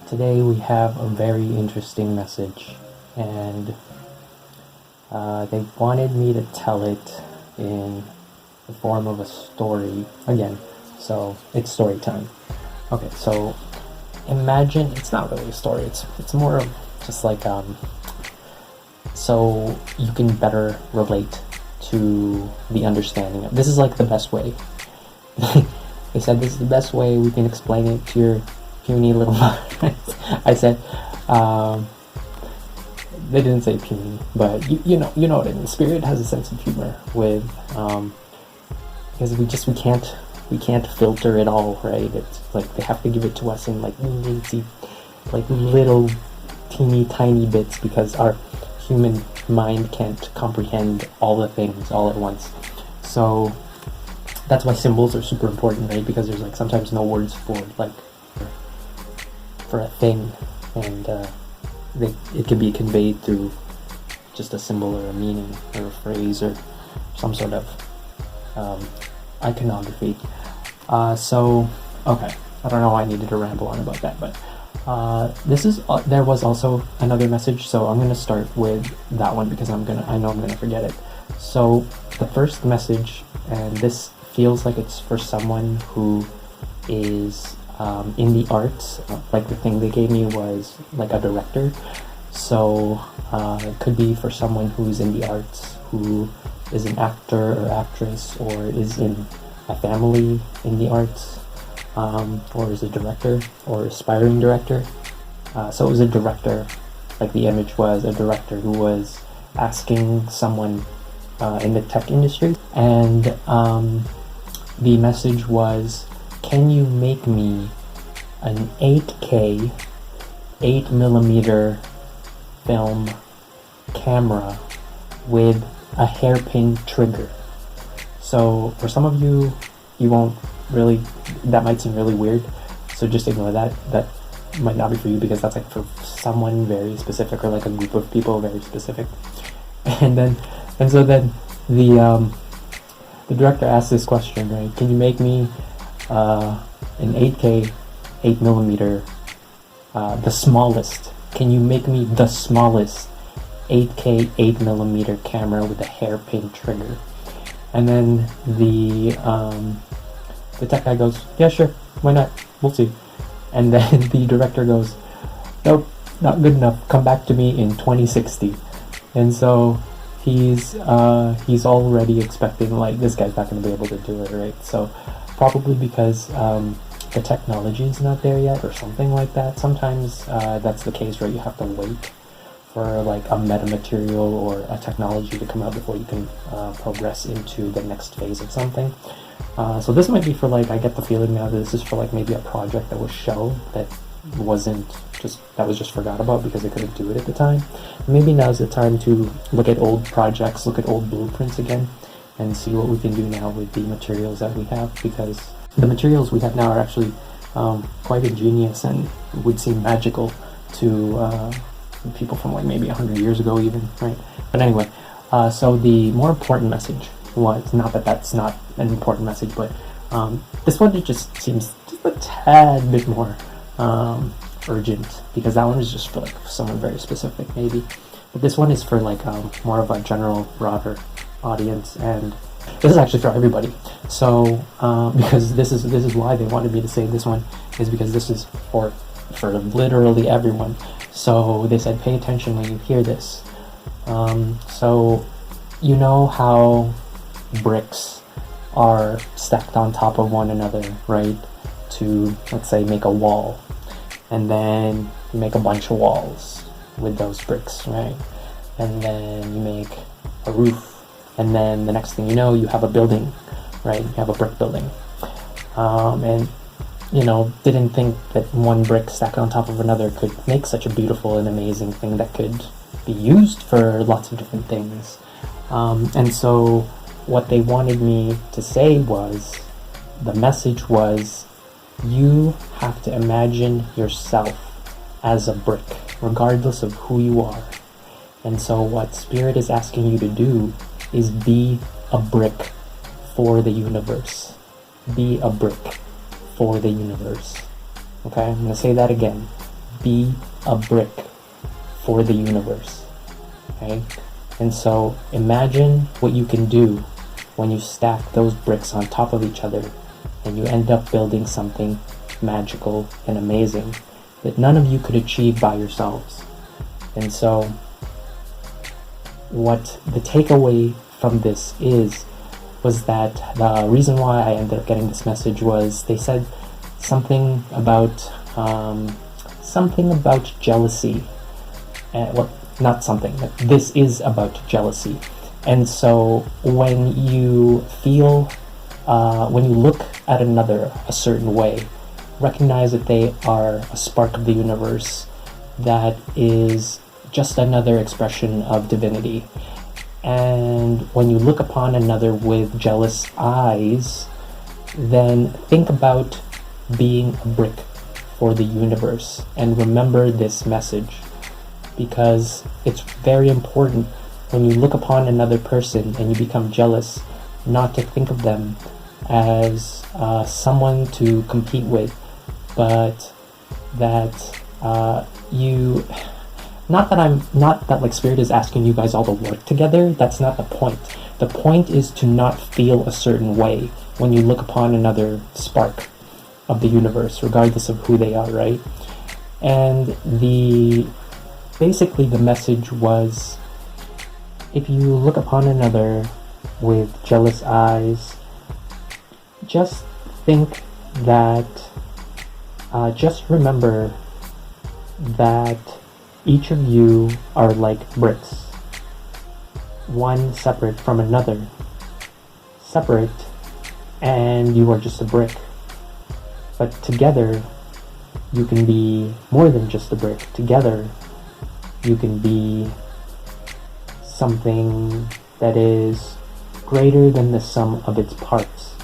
Today we have a very interesting message, and they wanted me to tell it in the form of a story again, so it's story time. Okay, so imagine, it's not really a story, it's more of just like so you can better relate to the understanding of this. Is like the best way. They said this is the best way we can explain it to your puny little mind. I said, they didn't say puny, but you know what I mean. Spirit has a sense of humor with, because we can't filter it all, right? It's like they have to give it to us in like little teeny tiny bits, because our human mind can't comprehend all the things all at once. So that's why symbols are super important, right? Because there's like sometimes no words for a thing, and it can be conveyed through just a symbol or a meaning or a phrase or some sort of iconography. So okay, I don't know why I needed to ramble on about that, but there was also another message, so I'm gonna start with that one because I know I'm gonna forget it. So the first message, and this feels like it's for someone who is in the arts. Like the thing they gave me was like a director, so it could be for someone who's in the arts, who is an actor or actress, or is in a family in the arts, or is a director or aspiring director. So it was a director, like the image was a director who was asking someone in the tech industry, and the message was, can you make me an 8K 8mm film camera with a hairpin trigger? So for some of you, that might seem really weird, so just ignore that. That might not be for you, because that's like for someone very specific, or like a group of people very specific. And so then the director asked this question, right? Can you make me an 8K 8mm, the smallest? Can you make me the smallest 8K 8mm camera with a hairpin trigger? And then the tech guy goes, yeah, sure, why not? We'll see. And then the director goes, nope, not good enough. Come back to me in 2060. And so he's already expecting, like, this guy's not going to be able to do it, right? So probably because the technology is not there yet, or something like that. Sometimes that's the case, right? You have to wait for like a metamaterial or a technology to come out before you can progress into the next phase of something. So this might be for, like, I get the feeling now that this is for like maybe a project that was shelved, that was just forgot about because they couldn't do it at the time. Maybe now's the time to look at old projects, look at old blueprints again, and see what we can do now with the materials that we have, because the materials we have now are actually quite ingenious and would seem magical to people from like maybe 100 years ago even, right? But anyway, so the more important message was, not that that's not an important message, but this one, it just seems just a tad bit more urgent, because that one is just for like someone very specific maybe, but this one is for like more of a general, broader audience, and this is actually for everybody. So because this is why they wanted me to say this one, is because this is for literally everyone. So they said, pay attention when you hear this. So you know how bricks are stacked on top of one another, right, to, let's say, make a wall, and then you make a bunch of walls with those bricks, right, and then you make a roof, and then the next thing you know, you have a building, right? You have a brick building, and didn't think that one brick stacked on top of another could make such a beautiful and amazing thing that could be used for lots of different things. And so what they wanted me to say was, the message was, you have to imagine yourself as a brick, regardless of who you are. And so what Spirit is asking you to do is be a brick for the universe. Be a brick for the universe, Okay, I'm going to say that again. Be a brick for the universe. Okay? And so imagine what you can do when you stack those bricks on top of each other and you end up building something magical and amazing that none of you could achieve by yourselves. And so what the takeaway from this was that the reason why I ended up getting this message was they said something about jealousy. Well, not something. This is about jealousy. And so when you feel, when you look at another a certain way, recognize that they are a spark of the universe that is just another expression of divinity. And when you look upon another with jealous eyes, then think about being a brick for the universe and remember this message, because it's very important when you look upon another person and you become jealous not to think of them as someone to compete with, but that not that like Spirit is asking you guys all to work together. That's not the point. The point is to not feel a certain way when you look upon another spark of the universe, regardless of who they are, right? And basically the message was, if you look upon another with jealous eyes, just think that, just remember that each of you are like bricks, one separate from another, separate, and you are just a brick. But together, you can be more than just a brick. Together, you can be something that is greater than the sum of its parts.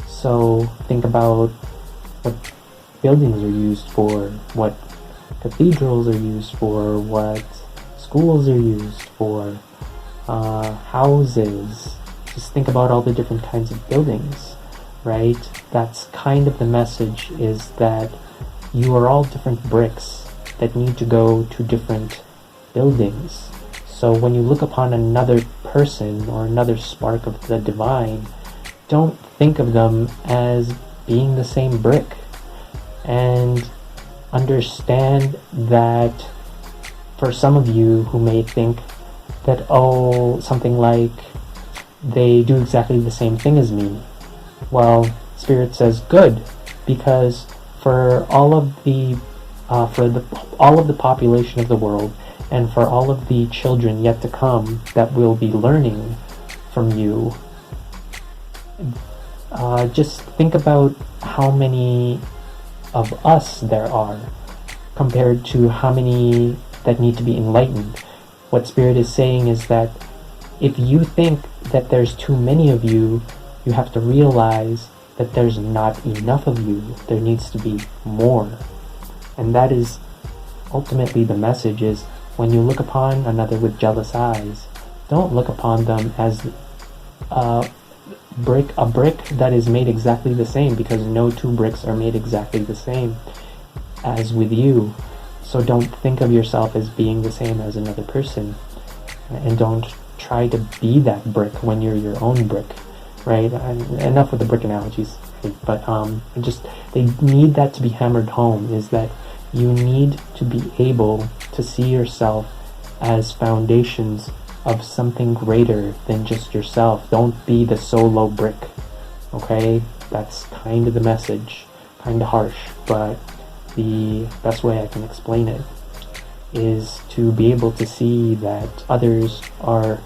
So think about what buildings are used for, what cathedrals are used for, what schools are used for, houses. Just think about all the different kinds of buildings, right? That's kind of the message, is that you are all different bricks that need to go to different buildings. So when you look upon another person or another spark of the divine, don't think of them as being the same brick, and understand that for some of you who may think that, oh, something like they do exactly the same thing as me, well, Spirit says good, because for all of the population of the world, and for all of the children yet to come that will be learning from you, just think about how many of us there are compared to how many that need to be enlightened. What Spirit is saying is that if you think that there's too many of you, you have to realize that there's not enough of you. There needs to be more. And that is ultimately the message, is when you look upon another with jealous eyes, don't look upon them as a brick that is made exactly the same, because no two bricks are made exactly the same as with you. So don't think of yourself as being the same as another person, and don't try to be that brick when you're your own brick, right? Enough with the brick analogies, but they need that to be hammered home, is that you need to be able to see yourself as foundations of something greater than just yourself. Don't be the solo brick, okay? That's kind of the message. Kind of harsh, but the best way I can explain it is to be able to see that others are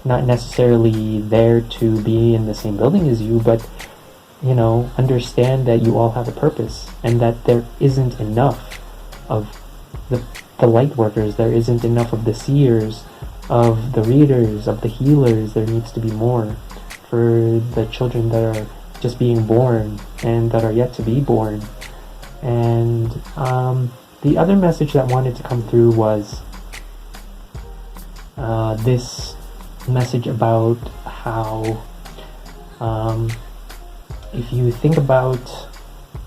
not necessarily there to be in the same building as you, but, you know, understand that you all have a purpose, and that there isn't enough of the light workers, there isn't enough of the seers, of the readers, of the healers. There needs to be more for the children that are just being born and that are yet to be born. And the other message that wanted to come through was this message about how if you think about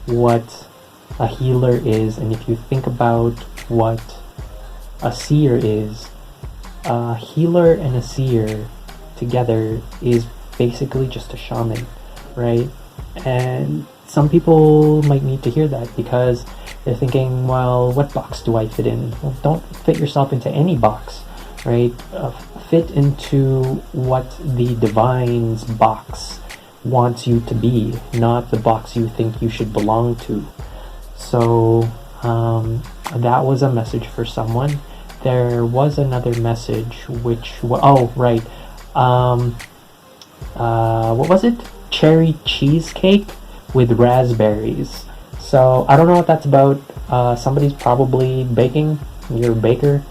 what a healer is, and if you think about what a seer is, a healer and a seer together is basically just a shaman, right? And some people might need to hear that because they're thinking, well, what box do I fit in? Well, don't fit yourself into any box, right? Fit into what the divine's box wants you to be, not the box you think you should belong to. So that was a message for someone. There was another message which, oh right, what was it? Cherry cheesecake with raspberries. So I don't know what that's about. Somebody's probably baking. You're a baker.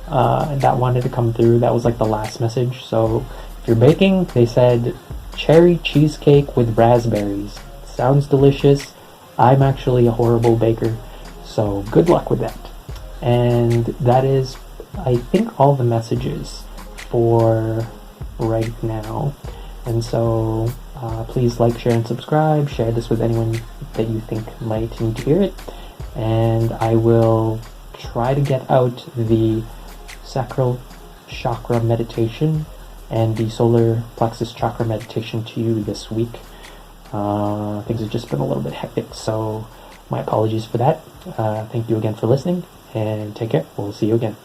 That wanted to come through. That was like the last message. So if you're baking, they said cherry cheesecake with raspberries. Sounds delicious. I'm actually a horrible baker, so good luck with that. And that is, I think, all the messages for right now. And so please like, share, and subscribe. Share this with anyone that you think might need to hear it. And I will try to get out the sacral chakra meditation and the solar plexus chakra meditation to you this week. Things have just been a little bit hectic, so my apologies for that. Thank you again for listening, and take care. We'll see you again.